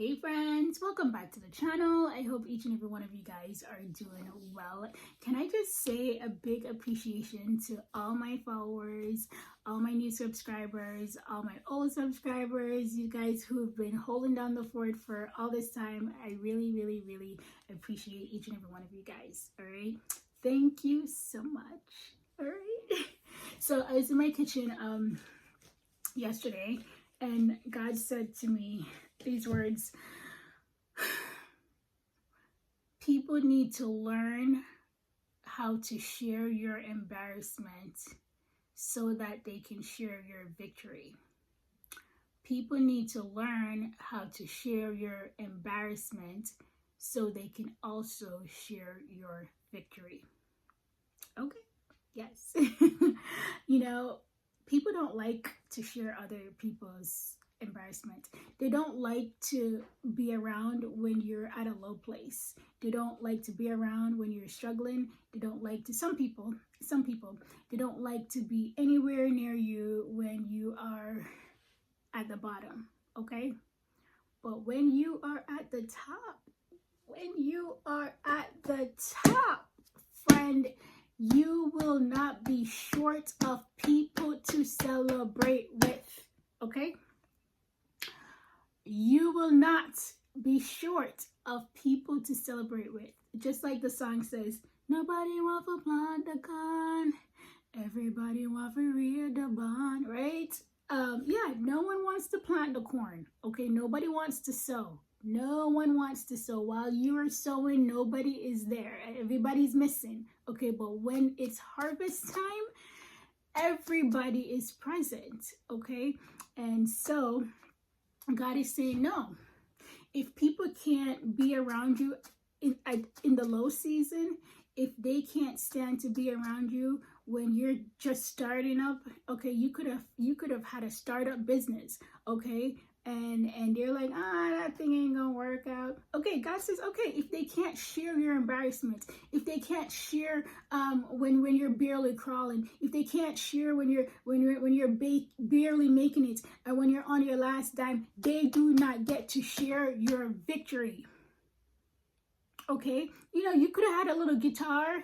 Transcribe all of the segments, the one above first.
Hey friends, welcome back to the channel. I hope each and every one of you guys are doing well. Can I just say a big appreciation to all my followers, all my new subscribers, all my old subscribers, you guys who've been holding down the fort for all this time. I really appreciate each and every one of you guys. All right, thank you so much. All right. So I was in my kitchen yesterday, and God said to me these words: people need to learn how to share your embarrassment so that they can share your victory. People need to learn how to share your embarrassment so they can also share your victory. Okay, yes. You know, people don't like to share other people's embarrassment. They don't like to be around when you're at a low place. They don't like to be around when you're struggling. They don't like to, some people, they don't like to be anywhere near you when you are at the bottom, okay? But when you are at the top, friend, you will not be short of people to celebrate with, okay? You will not be short of people to celebrate with. Just like the song says, nobody want to plant the corn, everybody want to rear the barn, right? Yeah, no one wants to plant the corn, okay? Nobody wants to sow. No one wants to sow. While you are sowing, nobody is there. Everybody's missing, okay? But when it's harvest time, everybody is present, okay? And so God is saying, no, if people can't be around you in the low season, if they can't stand to be around you when you're just starting up, okay, you could have had a startup business, okay, and they're like, that thing ain't gonna work out. Okay, God says, okay, if they can't share your embarrassment, if they can't share when you're barely crawling, if they can't share when you're barely making it, and when you're on your last dime, they do not get to share your victory. Okay, you know, you could have had a little guitar,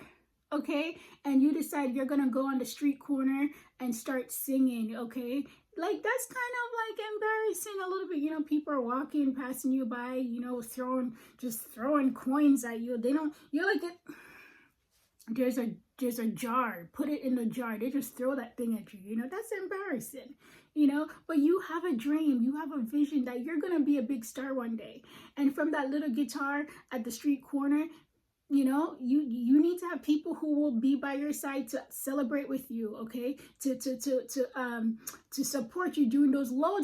okay, and you decide you're gonna go on the street corner and start singing, okay? Like, that's kind of like embarrassing a little bit. You know, people are walking, passing you by, you know, just throwing coins at you. They don't, you're like, there's a jar, put it in the jar. They just throw that thing at you, you know, that's embarrassing, you know. But you have a dream, you have a vision that you're going to be a big star one day. And from that little guitar at the street corner, you know, you need to have people who will be by your side to celebrate with you, okay, to support you during those low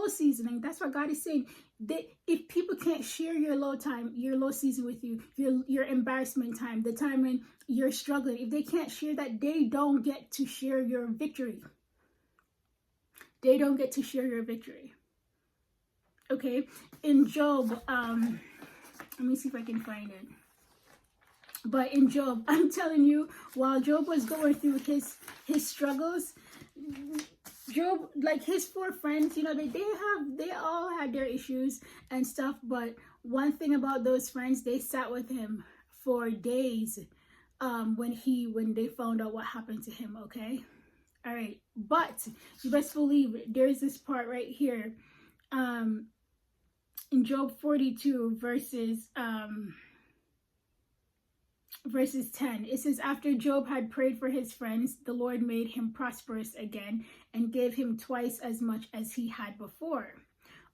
season. And that's what God is saying, that if people can't share your low season with you, your embarrassment time, the time when you're struggling, if they can't share that, they don't get to share your victory. They don't get to share your victory. Okay, in Job, let me see if I can find it. But in Job, I'm telling you, while Job was going through his struggles, Job, like his 4 friends, you know, they all had their issues and stuff. But one thing about those friends, they sat with him for days when they found out what happened to him, okay? All right, but you best believe there's this part right here in Job 42 verses 10, it says, after Job had prayed for his friends, the Lord made him prosperous again and gave him twice as much as he had before.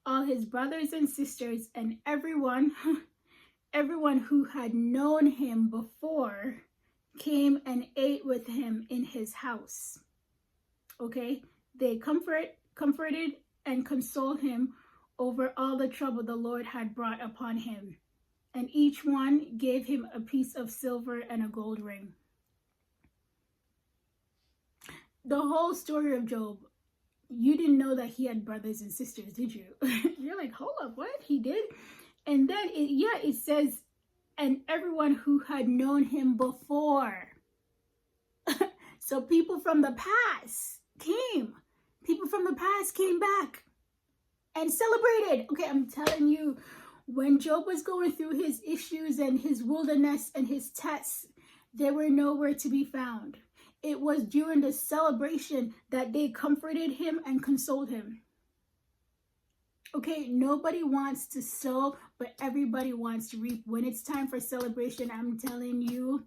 All his brothers and sisters and everyone who had known him before came and ate with him in his house. Okay, they comforted and consoled him over all the trouble the Lord had brought upon him. And each one gave him a piece of silver and a gold ring. The whole story of Job, you didn't know that he had brothers and sisters, did you? You're like, hold up, what? He did? And then, it says, and everyone who had known him before. So people from the past came. People from the past came back. and celebrated. Okay, I'm telling you, when Job was going through his issues and his wilderness and his tests, they were nowhere to be found. It was during the celebration that they comforted him and consoled him. Okay, nobody wants to sow, but everybody wants to reap. When it's time for celebration, I'm telling you,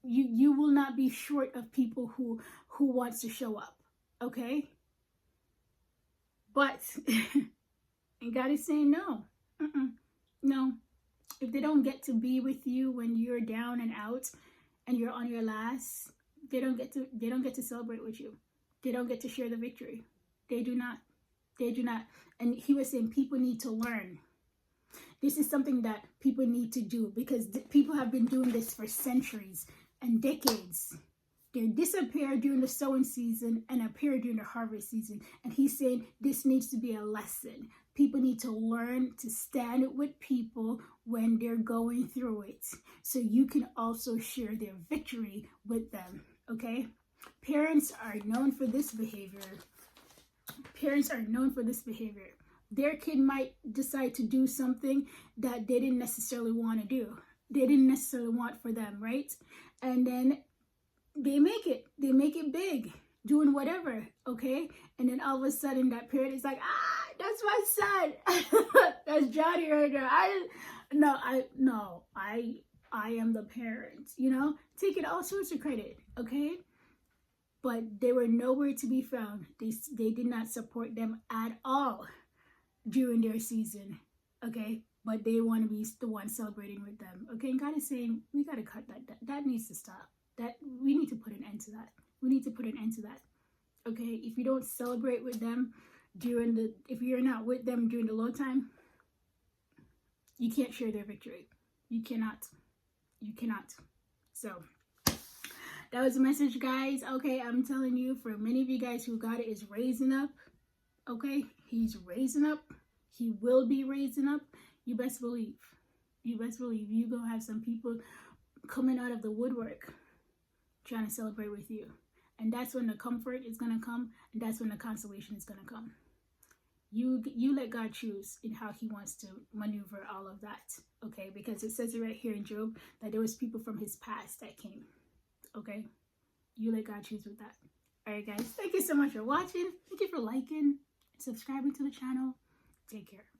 you will not be short of people who wants to show up. Okay? But and God is saying no. No. If they don't get to be with you when you're down and out and you're on your last, they don't get to celebrate with you. They don't get to share the victory. They do not. They do not. And he was saying people need to learn. This is something that people need to do, because people have been doing this for centuries and decades. They disappear during the sowing season and appear during the harvest season. And he's saying this needs to be a lesson. People need to learn to stand with people when they're going through it, so you can also share their victory with them. Okay? Parents are known for this behavior. Parents are known for this behavior. Their kid might decide to do something that they didn't necessarily want to do. They didn't necessarily want for them, right? And then they make it big, doing whatever, okay? And then all of a sudden that parent is like, that's my son. That's Johnny right there. I am the parent, taking all sorts of credit, okay? But they were nowhere to be found. They did not support them at all during their season, okay? But they want to be the one celebrating with them, okay? And God is saying, we got to cut that. That needs to stop. That we need to put an end to that. We need to put an end to that, okay? If you don't celebrate with them if you're not with them during the low time, you can't share their victory. You cannot. So that was the message, guys. Okay, I'm telling you, for many of you guys who got it, is raising up. Okay, he's raising up. He will be raising up. You best believe. You're going to have some people coming out of the woodwork trying to celebrate with you. And that's when the comfort is going to come. And that's when the consolation is going to come. You let God choose in how he wants to maneuver all of that. Okay, because it says it right here in Job that there was people from his past that came. Okay, you let God choose with that. All right, guys, thank you so much for watching. Thank you for liking, subscribing to the channel. Take care.